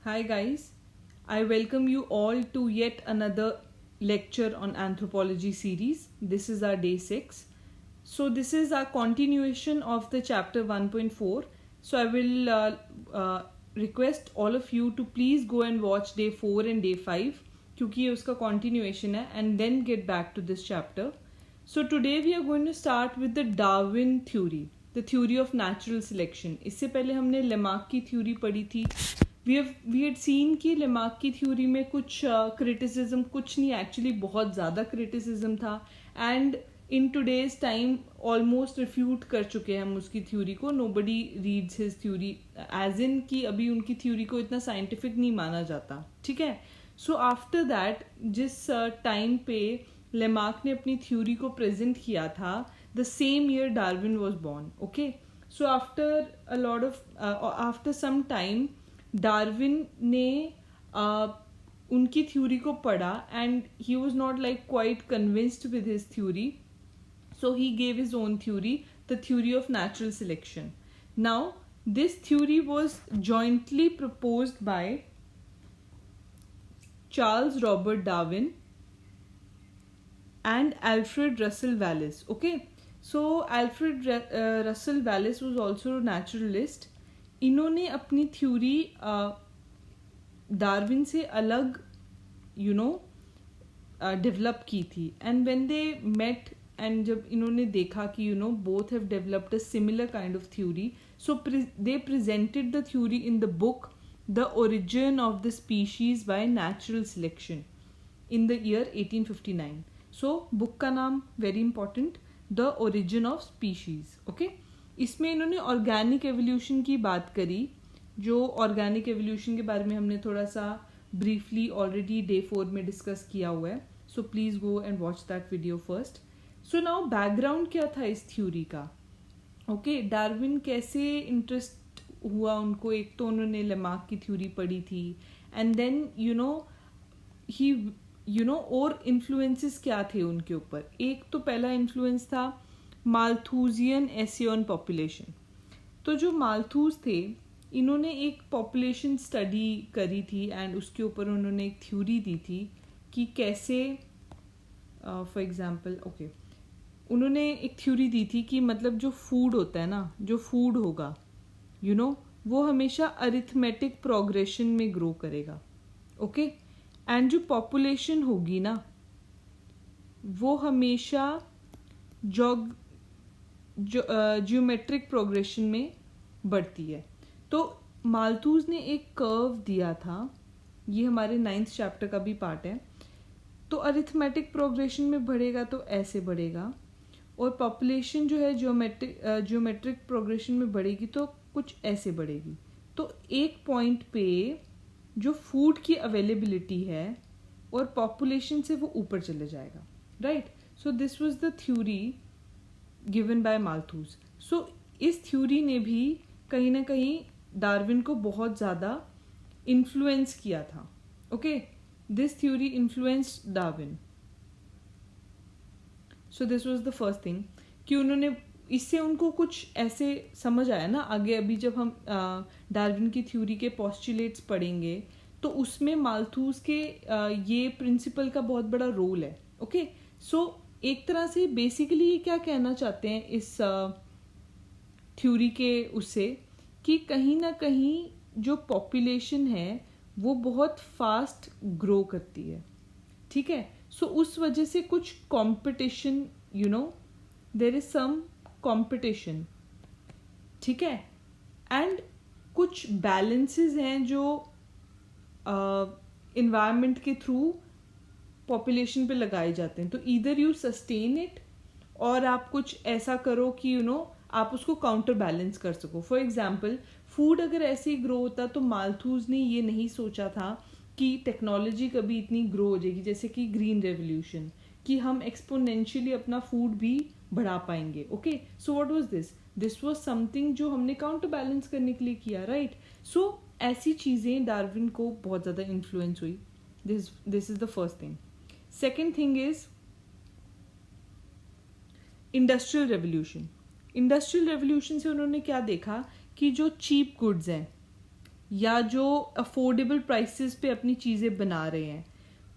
Hi guys, I welcome you all to yet another lecture on anthropology series. This is our day 6. So this is our continuation of the chapter 1.4. So I will request all of you to please go and watch day 4 and day 5 क्योंकि ये उसका continuation है and then get back to this chapter. So today we are going to start with the Darwin theory, the theory of natural selection. इससे पहले हमने Lamarck की theory पढ़ी थी. we had seen कि लेमार्क की थ्योरी में कुछ criticism, कुछ नहीं actually बहुत ज़्यादा criticism था and in today's time almost refute कर चुके हैं हम उसकी थ्योरी को. Nobody reads his theory as in कि अभी उनकी थ्योरी को इतना scientific नहीं माना जाता. ठीक है. So after that जिस टाइम पे लेमार्क ने अपनी थ्योरी को प्रेजेंट किया था, the same year Darwin was born. Okay. So after some time Darwin ने उनकी थ्योरी को पढ़ा and he was not like quite convinced with his theory, so he gave his own theory, the theory of natural selection. Now this theory was jointly proposed by Charles Robert Darwin and Alfred Russel Wallace. Okay, so Alfred Russel Wallace was also a naturalist. इन्होंने अपनी theory Darwin से अलग develop की थी and when they met and जब इन्होंने देखा कि both have developed a similar kind of theory, so they presented the theory in the book the origin of the species by natural selection in the year 1859. So book का नाम very important, the origin of species. Okay, इसमें इन्होंने organic evolution की बात करी, जो organic evolution के बारे में हमने थोड़ा सा ब्रीफली ऑलरेडी डे 4 में डिस्कस किया हुआ है. So please go and watch that video first. So now background क्या था इस थ्योरी का. ओके, डार्विन कैसे इंटरेस्ट हुआ उनको. एक तो उन्होंने लेमार्क की थ्योरी पढ़ी थी एंड देन और इन्फ्लुएंसेस क्या थे उनके ऊपर. एक तो पहला इन्फ्लुएंस था माल्थूजियन एसियन पॉपुलेशन. तो जो माल्थूज थे, इन्होंने एक पॉपुलेशन स्टडी करी थी एंड उसके ऊपर उन्होंने एक थ्योरी दी थी कि कैसे फॉर एग्जांपल उन्होंने एक थ्योरी दी थी कि मतलब जो फूड होता है ना, जो फूड होगा वो हमेशा अरिथमेटिक प्रोग्रेशन में ग्रो करेगा. ओके, एंड जो पॉपुलेशन होगी ना वो हमेशा ज्योमेट्रिक प्रोग्रेशन में बढ़ती है. तो माल्थूज ने एक कर्व दिया था, ये हमारे 9th चैप्टर का भी पार्ट है. तो अरिथमेटिक प्रोग्रेशन में बढ़ेगा तो ऐसे बढ़ेगा, और पॉपुलेशन जो है ज्योमेट्रिक प्रोग्रेशन में बढ़ेगी तो कुछ ऐसे बढ़ेगी. तो एक पॉइंट पे जो फूड की अवेलेबिलिटी है और पॉपुलेशन से वो ऊपर चले जाएगा. Right. So this was the theory given by Malthus. So इस थ्योरी ने भी कहीं ना कहीं डार्विन को बहुत ज़्यादा इन्फ्लुएंस किया था. Okay, this theory influenced Darwin. So this was the first thing कि उन्होंने इससे उनको कुछ ऐसे समझ आया ना. आगे अभी जब हम डार्विन की थ्योरी के पोस्टुलेट्स पढ़ेंगे तो उसमें माल्थूज के ये प्रिंसिपल का बहुत बड़ा रोल है. ओके, सो एक तरह से बेसिकली ये क्या कहना चाहते हैं इस थ्योरी के उससे, कि कहीं ना कहीं जो पॉपुलेशन है वो बहुत फास्ट ग्रो करती है. ठीक है. सो उस वजह से कुछ competition, there is some competition. ठीक है. एंड कुछ बैलेंसेस हैं जो इन्वायरमेंट के थ्रू पॉपुलेशन पे लगाए जाते हैं. तो ईदर यू सस्टेन इट और आप कुछ ऐसा करो कि आप उसको काउंटर बैलेंस कर सको. फॉर एग्जाम्पल, फूड अगर ऐसे ही ग्रो होता तो माल्थूज ने ये नहीं सोचा था कि टेक्नोलॉजी कभी इतनी ग्रो हो जाएगी जैसे कि ग्रीन रेवोल्यूशन, कि हम एक्सपोनेंशियली अपना फूड भी बढ़ा पाएंगे. Okay, so what was this was something जो हमने काउंटर बैलेंस करने के लिए किया. राइट. सो ऐसी चीज़ें डार्विन को बहुत ज़्यादा इन्फ्लुएंस हुई. This is the first thing. Second thing is industrial revolution. Industrial revolution से उन्होंने क्या देखा कि जो चीप गुड्स हैं या जो अफोर्डेबल प्राइसेस पे अपनी चीज़ें बना रहे हैं,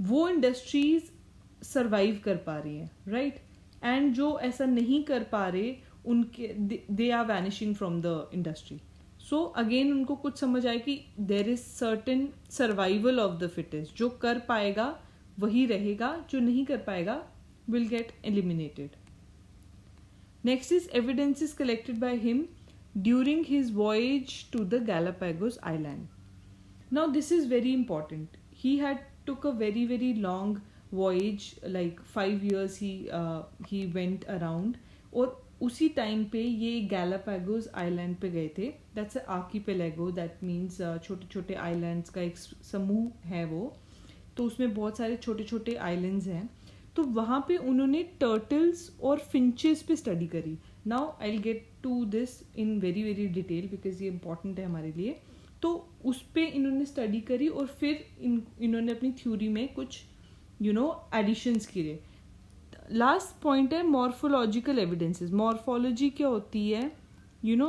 वो इंडस्ट्रीज सरवाइव कर पा रही हैं, राइट? एंड जो ऐसा नहीं कर पा रहे, उनके they are vanishing from the industry. So again उनको कुछ समझ आए कि there is certain survival of the fittest. जो कर पाएगा वही रहेगा, जो नहीं कर पाएगा will get eliminated. Next is evidences collected by him during his voyage to the Galapagos Island. Now this is very important. He had took a very long voyage, like 5 years he went around. और उसी time पे ये Galapagos island पे गए थे. That's archipelago, that means छोटे छोटे islands का एक समूह है वो. तो उसमें बहुत सारे छोटे छोटे आइलैंड्स हैं. तो वहाँ पे उन्होंने टर्टल्स और फिंचेस पे स्टडी करी. Now I will get to this in very detail because ये इम्पॉर्टेंट है हमारे लिए. तो उस पर इन्होंने स्टडी करी और फिर इन्होंने अपनी थ्योरी में कुछ एडिशंस किए. लास्ट पॉइंट है मॉर्फोलॉजिकल एविडेंसेस. मॉर्फोलॉजी क्या होती है?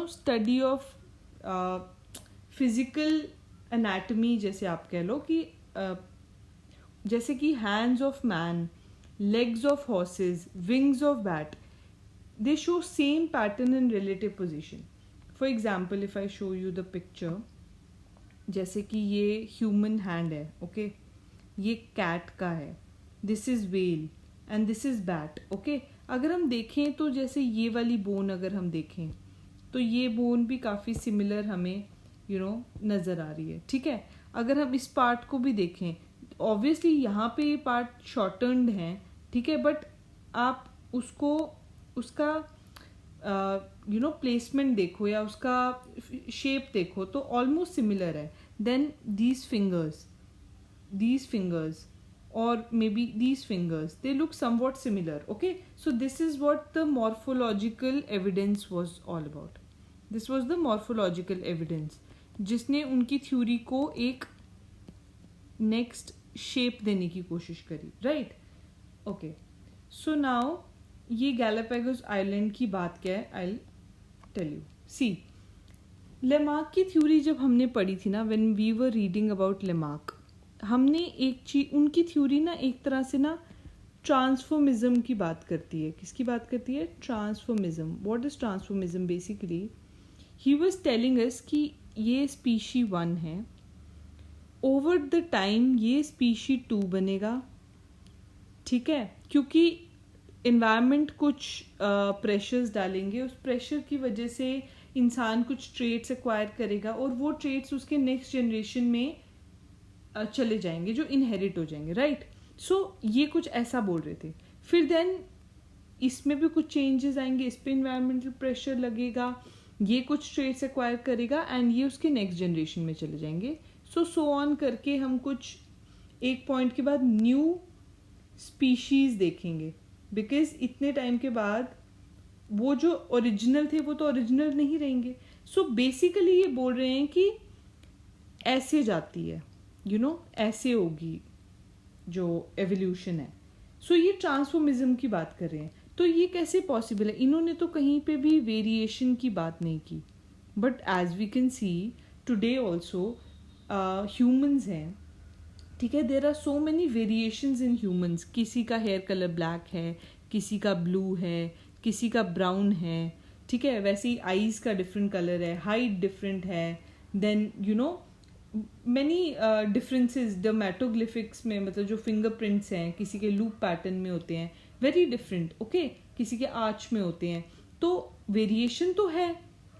स्टडी ऑफ फिजिकल एनाटमी, जैसे आप कह लो कि जैसे कि hands of man, legs of horses, wings of bat, they show same pattern in relative position. For example, if I show you the picture, जैसे कि ये human hand है, okay? ये cat का है, this is whale and this is bat, okay? अगर हम देखें तो जैसे ये वाली bone अगर हम देखें तो ये bone भी काफ़ी similar हमें नज़र आ रही है, ठीक है? अगर हम इस पार्ट को भी देखें, ऑब्वियसली यहाँ पे ये पार्ट शॉर्टन्ड है, ठीक है, बट आप उसका प्लेसमेंट देखो या उसका शेप देखो तो ऑलमोस्ट सिमिलर है. देन दीज फिंगर्स और may be these fingers, they look somewhat similar. Okay, so this is what the morphological evidence was all about. This was the morphological evidence जिसने उनकी theory को एक next shape देने की कोशिश करी, राइट? ओके, सो नाउ ये Galapagos island की बात क्या है, I will tell you. See, Lamarck की थ्योरी जब हमने पढ़ी थी ना, when we were reading about Lamarck, हमने एक चीज, उनकी थ्योरी ना एक तरह से ना ट्रांसफॉर्मिज्म की बात करती है. किसकी बात करती है? Transformism. What is transformism? Basically he was telling us कि ये स्पीशी 1 है, ओवर द टाइम ये स्पीशी 2 बनेगा, ठीक है? क्योंकि इन्वायरमेंट कुछ प्रेशर्स डालेंगे, उस प्रेशर की वजह से इंसान कुछ ट्रेट्स एक्वायर करेगा और वो ट्रेट्स उसके नेक्स्ट जनरेशन में चले जाएंगे, जो इनहेरिट हो जाएंगे, राइट? सो ये कुछ ऐसा बोल रहे थे. फिर देन इसमें भी कुछ चेंजेस आएंगे, इस पर इन्वायरमेंटल प्रेशर लगेगा, ये कुछ ट्रेट्स एक्वायर करेगा एंड ये उसके नेक्स्ट जनरेशन में चले जाएंगे. सो ऑन करके हम कुछ एक पॉइंट के बाद न्यू स्पीशीज देखेंगे, बिकॉज इतने टाइम के बाद वो जो ओरिजिनल थे वो तो ओरिजिनल नहीं रहेंगे. सो बेसिकली ये बोल रहे हैं कि ऐसे जाती है, ऐसे होगी जो एवोल्यूशन है. सो ये ट्रांसफॉर्मिज्म की बात कर रहे हैं. तो ये कैसे पॉसिबल है? इन्होंने तो कहीं पे भी वेरिएशन की बात नहीं की, but as we can see today also humans हैं, ठीक है? There are so many variations in humans. किसी का हेयर कलर ब्लैक है, किसी का ब्लू है, किसी का ब्राउन है, ठीक है? वैसे ही आईज का डिफरेंट कलर है, हाइट डिफरेंट है, देन मैनी डिफरेंसेस डर्मेटोग्लिफिक्स में, मतलब जो फिंगरप्रिंट्स हैं किसी के लूप पैटर्न में होते हैं, वेरी डिफरेंट, ओके? किसी के आर्च में होते हैं. तो वेरिएशन तो है,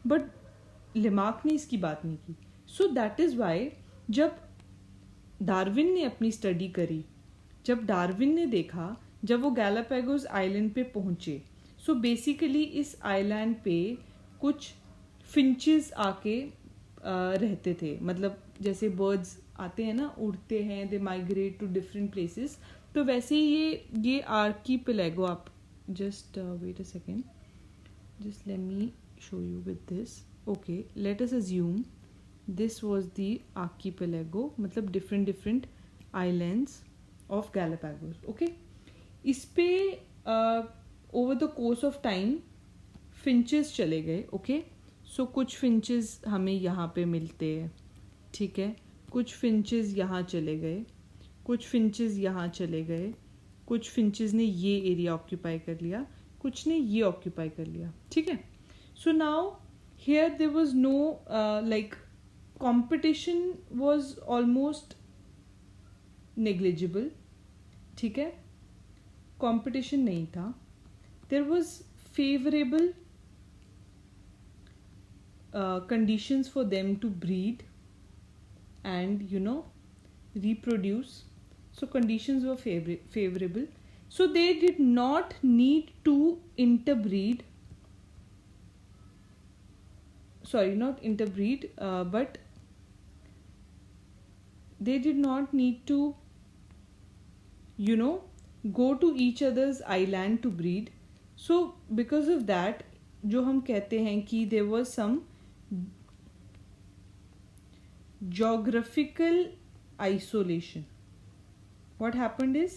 बट लेमार्क ने इसकी बात नहीं की. सो दैट इज वाई जब डार्विन ने अपनी स्टडी करी, जब डार्विन ने देखा, जब वो गैलापागोस आइलैंड पे पहुंचे, सो बेसिकली इस आइलैंड पे कुछ फिंचेस आके रहते थे. मतलब जैसे बर्ड्स आते हैं ना, उड़ते हैं, they migrate to different places. तो वैसे ही ये आर्कीपेलागो, आप just wait a second, just let me show you with this. Okay, let us assume this was the archipelago, मतलब different islands of Galapagos. okay, इस पे over the course of time finches चले गए. okay, so कुछ finches हमें यहाँ पे मिलते हैं, ठीक है, कुछ फिंचेस यहाँ चले गए, कुछ फिंचेस यहाँ चले गए, कुछ फिंचेस ने ये एरिया ऑक्यूपाई कर लिया, कुछ ने ये ऑक्यूपाई कर लिया, ठीक है. So now here there was no like competition was almost negligible, ठीक है, कंपटीशन नहीं था. There was favourable conditions for them to breed and reproduce. So conditions were favorable, so they did not need to interbreed, not interbreed, but they did not need to go to each other's island to breed. So because of that, जो हम कहते हैं कि there was some geographical isolation. What happened is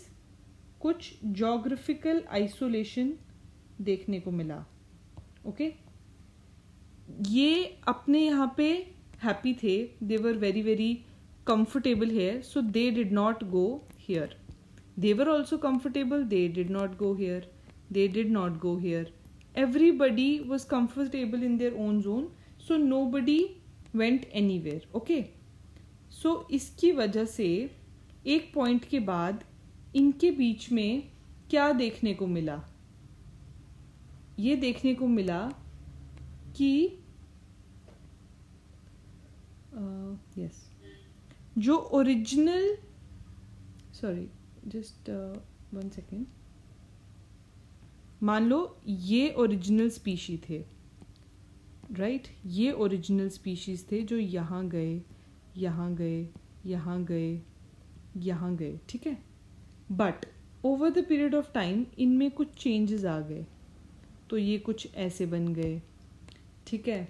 कुछ geographical isolation देखने को मिला. Okay? ये अपने यहाँ पे happy थे, they were very very comfortable here, so they did not go here. They were also comfortable, they did not go here, they did not go here. Everybody was comfortable in their own zone, so nobody went anywhere. Okay? So इसकी वजह से एक point के बाद इनके बीच में क्या देखने को मिला? ये देखने को मिला कि yes, जो ओरिजिनल, सॉरी जस्ट 1 सेकेंड, मान लो ये ओरिजिनल स्पीशी थे, राइट, ये ओरिजिनल स्पीशीज थे जो यहाँ गए, यहाँ गए, यहाँ गए, यहाँ गए, ठीक है. But over the period of time इनमें कुछ चेंजेस आ गए, तो ये कुछ ऐसे बन गए, ठीक है,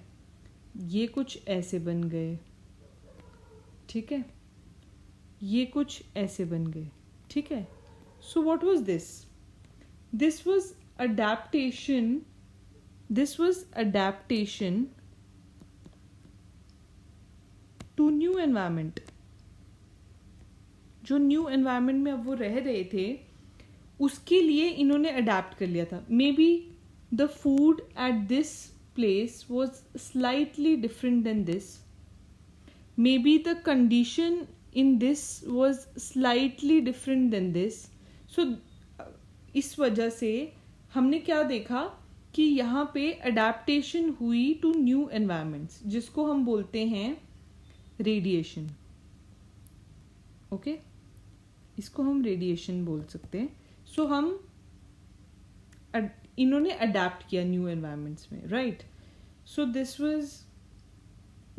ये कुछ ऐसे बन गए, ठीक है, ये कुछ ऐसे बन गए, ठीक है. So what was this? This was adaptation. This was adaptation to new environment. जो न्यू एनवायरनमेंट में अब वो रह रहे थे उसके लिए इन्होंने अडेप्ट कर लिया था. Maybe the food at this place was slightly different than this. Maybe the condition in this was slightly different than this. So इस वजह से हमने क्या देखा कि यहाँ पे अडेप्टेशन हुई टू न्यू एनवायरनमेंट्स, जिसको हम बोलते हैं रेडिएशन. ओके, इसको हम रेडिएशन बोल सकते हैं. सो हम इन्होंने अडेप्ट किया न्यू एनवायरनमेंट्स में, right. So this was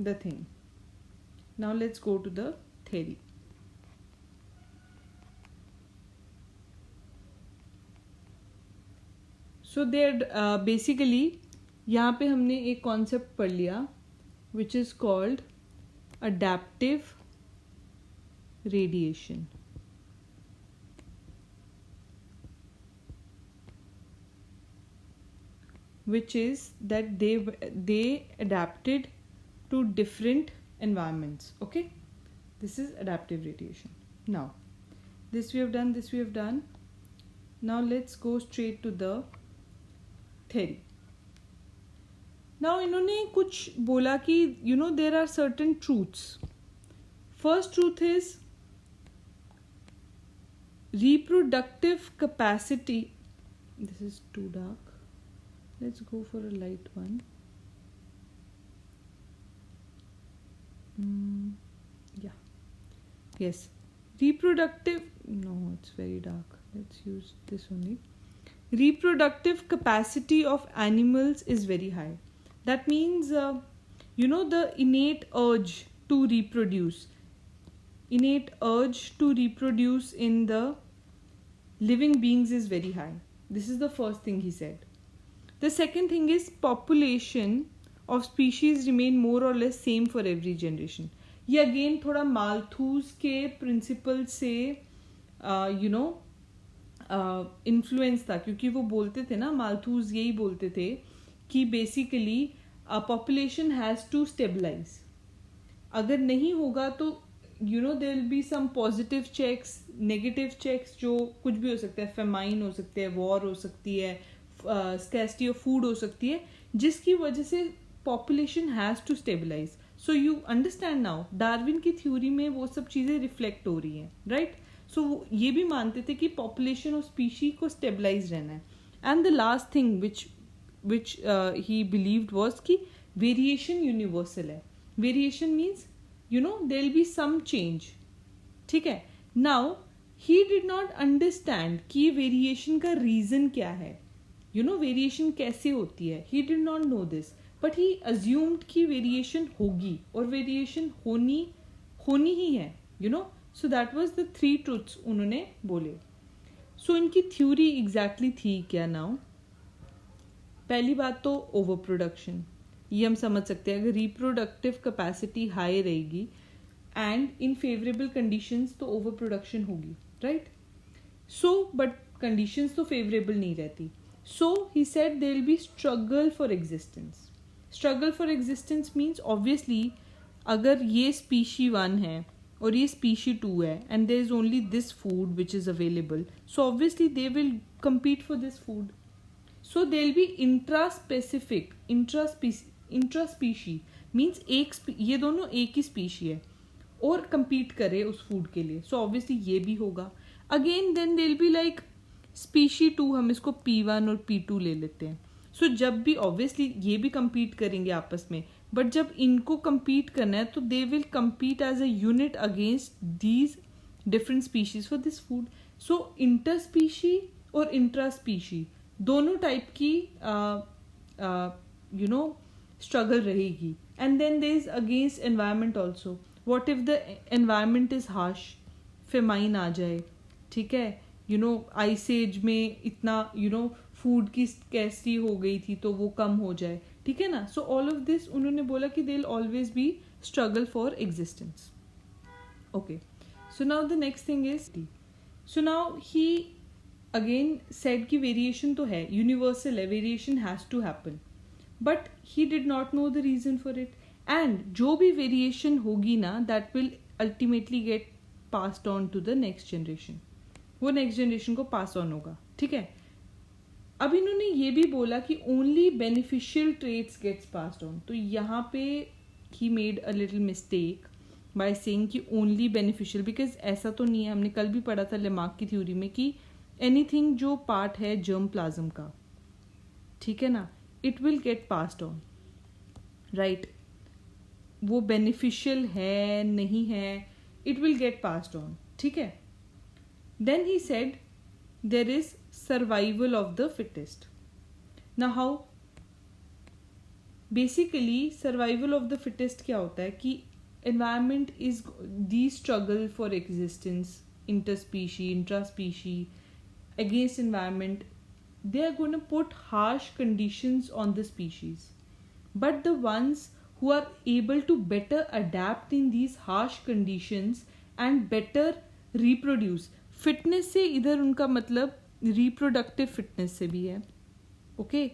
the thing. Now let's go to the theory. So there basically यहाँ पे हमने एक कॉन्सेप्ट पढ़ लिया which is called adaptive radiation. which is that they adapted to different environments. Okay, this is adaptive radiation. Now this we have done, this we have done. Now let's go straight to the theory. Now इन्होंने कुछ बोला कि there are certain truths. First truth is reproductive capacity. This is too dark. Let's go for a light one. Yeah. Yes. Reproductive. No, it's very dark. Let's use this only. Reproductive capacity of animals is very high. That means, the innate urge to reproduce. Innate urge to reproduce in the living beings is very high. This is the first thing he said. The second thing is population of species remain more or less same for every generation. ये again थोड़ा माल्थूस के principal से influence था, क्योंकि वो बोलते थे ना, माल्थूस यही बोलते थे कि basically population has to stabilise. अगर नहीं होगा तो there will be some positive checks, negative checks, जो कुछ भी हो सकता है, फेमाइन हो सकते हैं, वॉर हो सकती है, स्कैर्सिटी ऑफ फूड हो सकती है, जिसकी वजह से population has to stabilise. So you understand now, Darwin की थ्योरी में वो सब चीज़ें रिफ्लेक्ट हो रही हैं, राइट. सो ये भी मानते थे कि पॉपुलेशन ऑफ स्पीशी को स्टेबलाइज रहना है. And the last thing which he believed was कि वेरिएशन यूनिवर्सल है. Variation means there will be some change. ठीक है. Now he did not understand कि वेरिएशन का रीजन क्या है, वेरिएशन कैसे होती है. he did not know this, but he assumed कि वेरिएशन होगी और वेरिएशन होनी ही है, so that was the 3 truths उन्होंने बोले. so इनकी थ्योरी एग्जैक्टली थी क्या. नाउ पहली बात तो ओवर प्रोडक्शन, ये हम समझ सकते हैं. अगर रिप्रोडक्टिव कैपेसिटी हाई रहेगी एंड इन फेवरेबल कंडीशंस तो ओवर प्रोडक्शन होगी, राइट. सो बट कंडीशंस तो फेवरेबल नहीं रहती. So he said there will be struggle for existence. Struggle for existence means obviously अगर ये स्पीशी 1 है और ये स्पीशी 2 है and there is only this food which is available, so obviously they will compete for this food. So there will be intraspecific, intraspecies means ये दोनों एक ही species है और compete करे उस फूड के लिए. So obviously ये भी होगा. Again then there will be like species 2, हम इसको P1 और P2 ले लेते हैं. So जब भी obviously ये भी compete करेंगे आपस में, but जब इनको compete करना है तो they will compete as a unit against these different species for this food. So interspecies और intraspecies दोनों टाइप की स्ट्रगल रहेगी. And then there is against environment also. What if the environment is harsh, famine आ जाए, ठीक है, ice as में इतना फूड की स्कैर्सिटी हो गई थी तो वो कम हो जाए, ठीक है ना. सो ऑल ऑफ दिस उन्होंने बोला कि they will always be struggle for existence. Okay, so now the next thing is, so now he again said कि वेरिएशन तो है, यूनिवर्सल है, variation has to happen, but he did not know the reason for it. And जो भी वेरिएशन होगी ना, that will ultimately get passed on to the next generation. वो नेक्स्ट जनरेशन को पास ऑन होगा, ठीक है. अब इन्होंने ये भी बोला कि only beneficial traits gets passed on. तो यहाँ पे he made a little mistake by saying कि ओनली बेनिफिशियल, बिकॉज ऐसा तो नहीं है. हमने कल भी पढ़ा था लेमार्क की थ्योरी में कि एनीथिंग जो पार्ट है जर्म प्लाज्म का, ठीक है ना, it will get passed on, right. वो बेनिफिशियल है नहीं है, it will get passed on, ठीक है. Then he said there is survival of the fittest. Now how, basically survival of the fittest क्या होता है कि environment is the struggle for existence, interspecies, intraspecies, against environment, they are going to put harsh conditions on the species, but the ones who are able to better adapt in these harsh conditions and better reproduce, fitness से इधर उनका मतलब reproductive fitness से भी है, okay.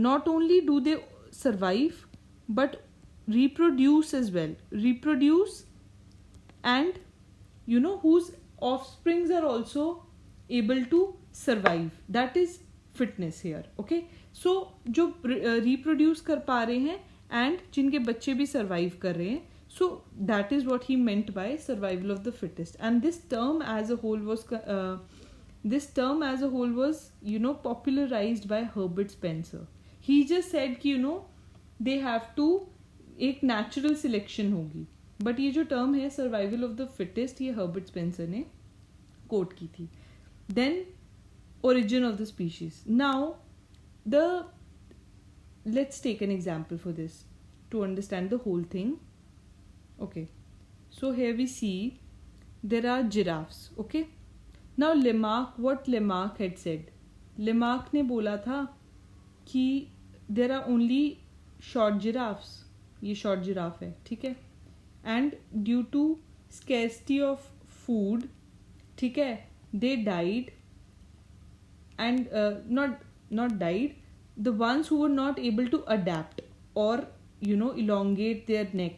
not only do they survive but reproduce as well, reproduce and whose offsprings are also able to survive, that is fitness here, okay. so जो reproduce कर पा रहे हैं and जिनके बच्चे भी survive कर रहे हैं, so that is what he meant by survival of the fittest. and this term as a whole was popularized by Herbert Spencer. he just said कि they have to एक natural selection होगी, but ये जो term है survival of the fittest, ये Herbert Spencer ने quote की थी. Then origin of the species. Now let's take an example for this to understand the whole thing. Okay, so here we see there are giraffes, okay. now what Lamarck had said, Lamarck ने बोला था कि there are only short giraffes, ये short giraffe है, ठीक है, and due to scarcity of food, ठीक है, they died. and not died, the ones who were not able to adapt or elongate their neck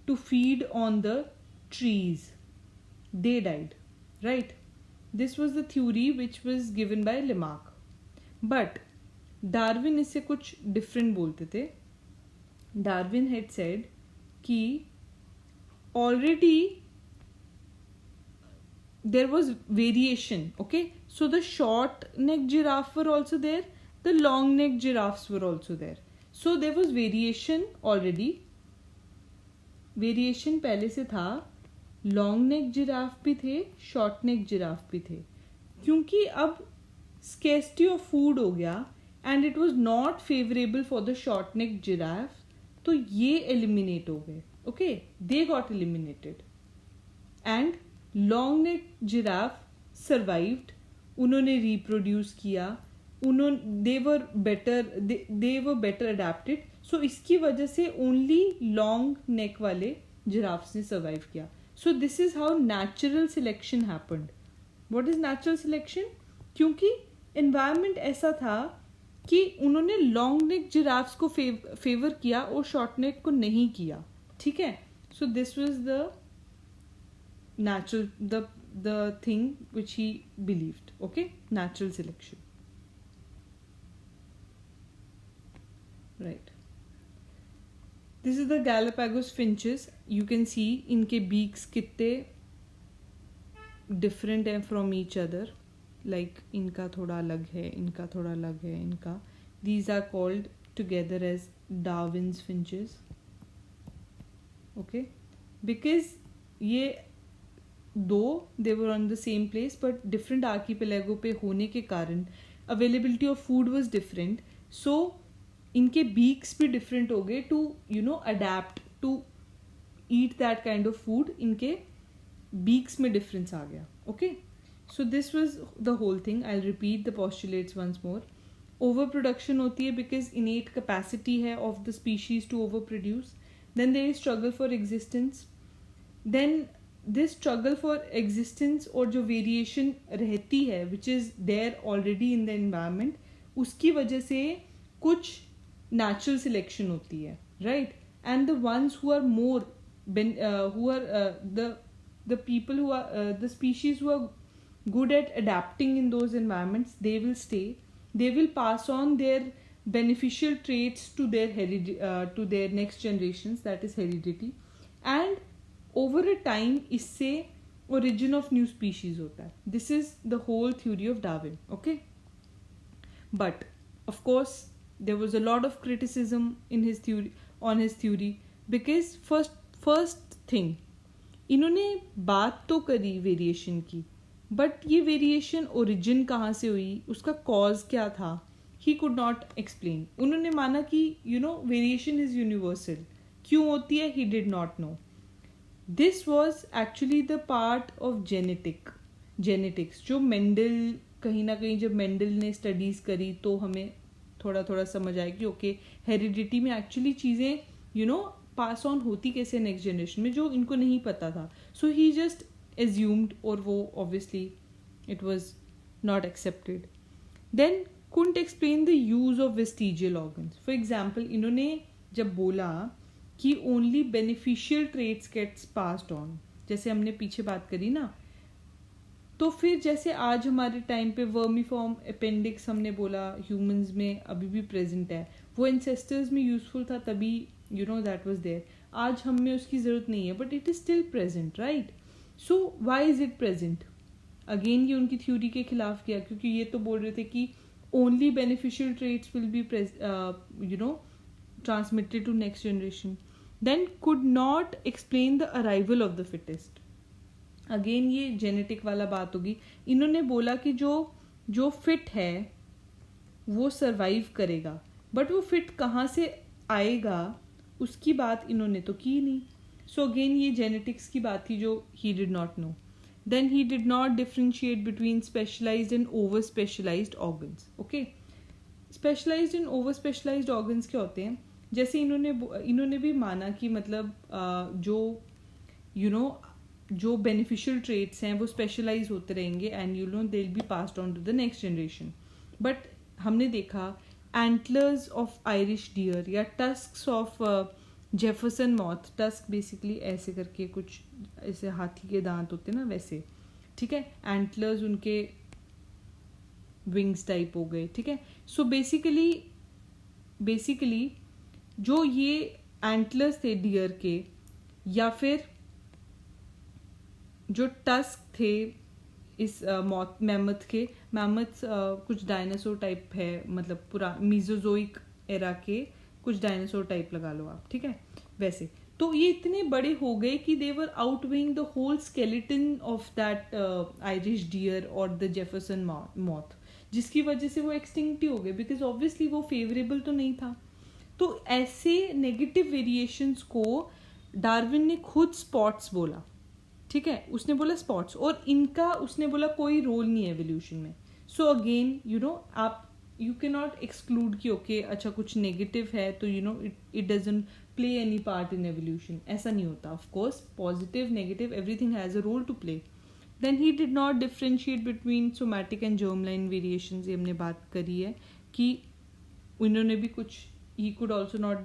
to feed on the trees. They died, right? This was the theory which was given by Lamarck. But Darwin इससे कुछ different बोलते थे. Darwin had said कि already there was variation, okay? So the short necked giraffe were also there, the long necked giraffes were also there. So there was variation already. Variation पहले से था. Long neck giraffe भी थे, short नेक giraffe भी थे. क्योंकि अब scarcity of food हो गया and it was not favourable for the short neck giraffe, तो ये एलिमिनेट हो गए. Okay, they got eliminated and long neck giraffe survived. उन्होंने रिप्रोड्यूस किया, दे वर बेटर अडेप्टेड. सो इसकी वजह से ओनली लॉन्ग नेक वाले जिराफ्स ने सर्वाइव किया. So this is how natural selection happened. What is natural selection? क्योंकि environment ऐसा था कि उन्होंने long neck giraffes को favor किया और short neck को नहीं किया. ठीक है? So this was the natural, the thing which he believed. Okay? Natural selection. Right. This is the Galapagos finches. You can see इनके beaks कितने different हैं from each other. Like इनका थोड़ा अलग है, इनका थोड़ा अलग है, इनका. These are called together as Darwin's finches. Okay, because ये दो they were on the same place but different archipelago पे होने के कारण availability of food was different. So इनके बीक्स भी डिफरेंट हो गए to adapt to eat that kind of food. इनके बीक्स में डिफरेंस आ गया. Okay, so this was the whole thing. I repeat the postulates once more. Over production होती है बिकॉज इनेट कैपेसिटी है of the species to over produce. Then there is struggle for existence. Then this struggle for existence और जो variation रहती है which is there already in the environment, उसकी वजह से कुछ natural selection होती है, right? And the ones who are more the people who are the species who are good at adapting in those environments, they will stay. They will pass on their beneficial traits to their next generations, that is heredity. And over a time इससे origin of new species होता है. This is the whole theory of Darwin. Okay, but of course there was a lot of criticism in his theory because first thing, इन्होंने बात तो करी variation की, but ये variation origin कहाँ से हुई, उसका कॉज क्या था, ही कुड नॉट एक्सप्लेन. उन्होंने माना कि वेरिएशन इज यूनिवर्सल. क्यों होती है, ही did not no. This was actually the part of genetics जो मेंडल, कहीं ना कहीं जब मेंडल ने स्टडीज करी तो हमें थोड़ा थोड़ा समझ आए कि ओके, हेरिडिटी में एक्चुअली चीज़ें पास ऑन होती कैसे नेक्स्ट जनरेशन में, जो इनको नहीं पता था. सो ही जस्ट एज्यूम्ड, और वो obviously it was not accepted. Then couldn't explain the use of vestigial organs. For example, इन्होंने जब बोला कि only beneficial traits gets passed on, जैसे हमने पीछे बात करी ना, तो फिर जैसे आज हमारे टाइम पे वर्मीफॉर्म अपेंडिक्स हमने बोला ह्यूमंस में अभी भी प्रेजेंट है, वो एंसेस्टर्स में यूजफुल था तभी दैट वाज देयर. आज हम में उसकी ज़रूरत नहीं है, but it is still present, right? So why is it present? Again ये उनकी थ्योरी के खिलाफ किया, क्योंकि ये तो बोल रहे थे कि only beneficial traits will be transmitted to next generation. Then could not explain the arrival of the fittest. Again ये जेनेटिक वाला बात होगी. इन्होंने बोला कि जो फिट है वो सरवाइव करेगा, बट वो फिट कहाँ से आएगा उसकी बात इन्होंने तो की नहीं. सो अगेन ये जेनेटिक्स की बात थी जो he did not know. Then he did not differentiate between specialised and over specialised organs. Okay, specialised and over specialised organs क्या होते हैं? जैसे इन्होंने भी माना कि मतलब जो बेनिफिशियल ट्रेट्स हैं वो स्पेशलाइज होते रहेंगे and they will be passed on to the next generation. But हमने देखा एंटलर्स ऑफ आयरिश डियर या tusks of Jefferson moth, tusk basically ऐसे करके कुछ ऐसे हाथी के दांत होते ना वैसे, ठीक है. एंटलर्स उनके विंग्स टाइप हो गए, ठीक है. सो बेसिकली जो ये एंटलर्स थे डियर के, या फिर जो टस्क थे इस मैमथ के, मैमथ कुछ डायनासोर टाइप है, मतलब पूरा मीजोजोइक एरा के कुछ डायनासोर टाइप लगा लो आप, ठीक है. वैसे तो ये इतने बड़े हो गए कि they were outweighing the whole skeleton of that Irish deer और द जेफरसन मॉथ, जिसकी वजह से वो एक्सटिंक्ट ही हो गए, बिकॉज ऑब्वियसली वो फेवरेबल तो नहीं था. तो ऐसे नेगेटिव वेरिएशंस को डार्विन ने खुद स्पॉट्स बोला, ठीक है. उसने बोला स्पॉट्स, और इनका उसने बोला कोई रोल नहीं है एवोल्यूशन में. सो अगेन आप यू कैन नॉट एक्सक्लूड कि ओके अच्छा कुछ नेगेटिव है तो it doesn't play any part in evolution, ऐसा नहीं होता. Of course positive negative everything has a role to play. Then he did not differentiate between somatic and germ line variations, ये हमने बात करी है कि इन्होंने भी कुछ, ही कुड ऑल्सो नॉट,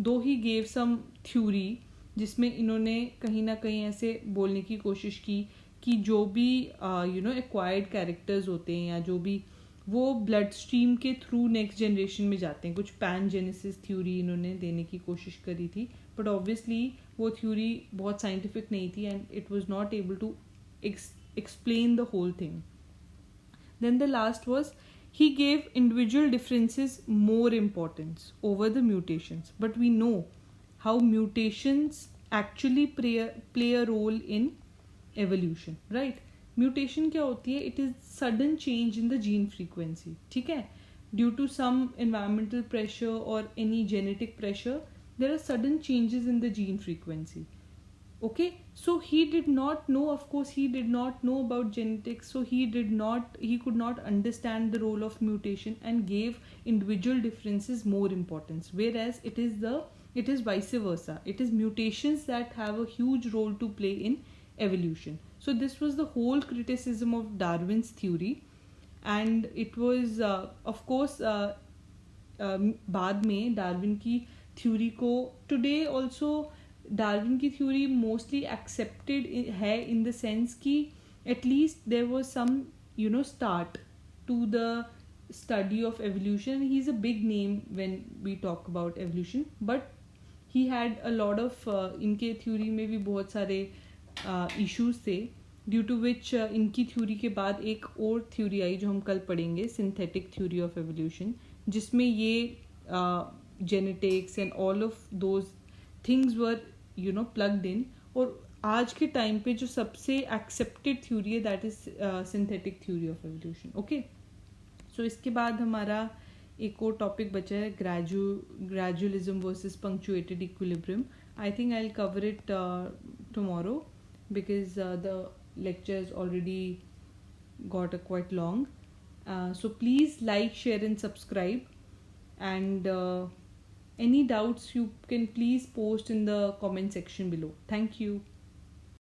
दो ही गेव सम थ्योरी जिसमें इन्होंने कहीं ना कहीं ऐसे बोलने की कोशिश की कि जो भी एक्वायर्ड कैरेक्टर्स होते हैं या जो भी वो ब्लड स्ट्रीम के थ्रू नेक्स्ट जनरेशन में जाते हैं. कुछ पैन जेनेसिस थ्योरी इन्होंने देने की कोशिश करी थी, बट ऑब्वियसली वो थ्योरी बहुत साइंटिफिक नहीं थी and it was not able to explain the whole thing. Then the last was, he gave individual differences more importance over the mutations, but we know how mutations actually play a role in evolution, right? Mutation क्या होती है? It is sudden change in the gene frequency, ठीक है. Due to some environmental pressure or any genetic pressure, there are sudden changes in the gene frequency. Okay, so he did not know, of course he did not know about genetics, so he could not understand the role of mutation and gave individual differences more importance, whereas it is vice versa. It is mutations that have a huge role to play in evolution. So this was the whole criticism of Darwin's theory, and it was of course बाद में Darwin की theory को today also Darwin की theory mostly accepted है in the sense कि at least there was some start to the study of evolution. He's a big name when we talk about evolution, but he had a lot of इनके theory में भी बहुत सारे issues थे, due to which इनकी theory के बाद एक और थ्योरी आई जो हम कल पढ़ेंगे, सिंथेटिक थ्योरी ऑफ एवोल्यूशन, जिसमें ये genetics and all of those things were plugged in. और आज के टाइम पे जो सबसे एक्सेप्टेड थ्योरी है that is synthetic theory of evolution. Okay, so इसके बाद हमारा एक और टॉपिक बचा है, gradualism versus punctuated equilibrium. I think I will cover it tomorrow because the lecture has already got quite long. So please like, share and subscribe, and any doubts you can please post in the comment section below. Thank you.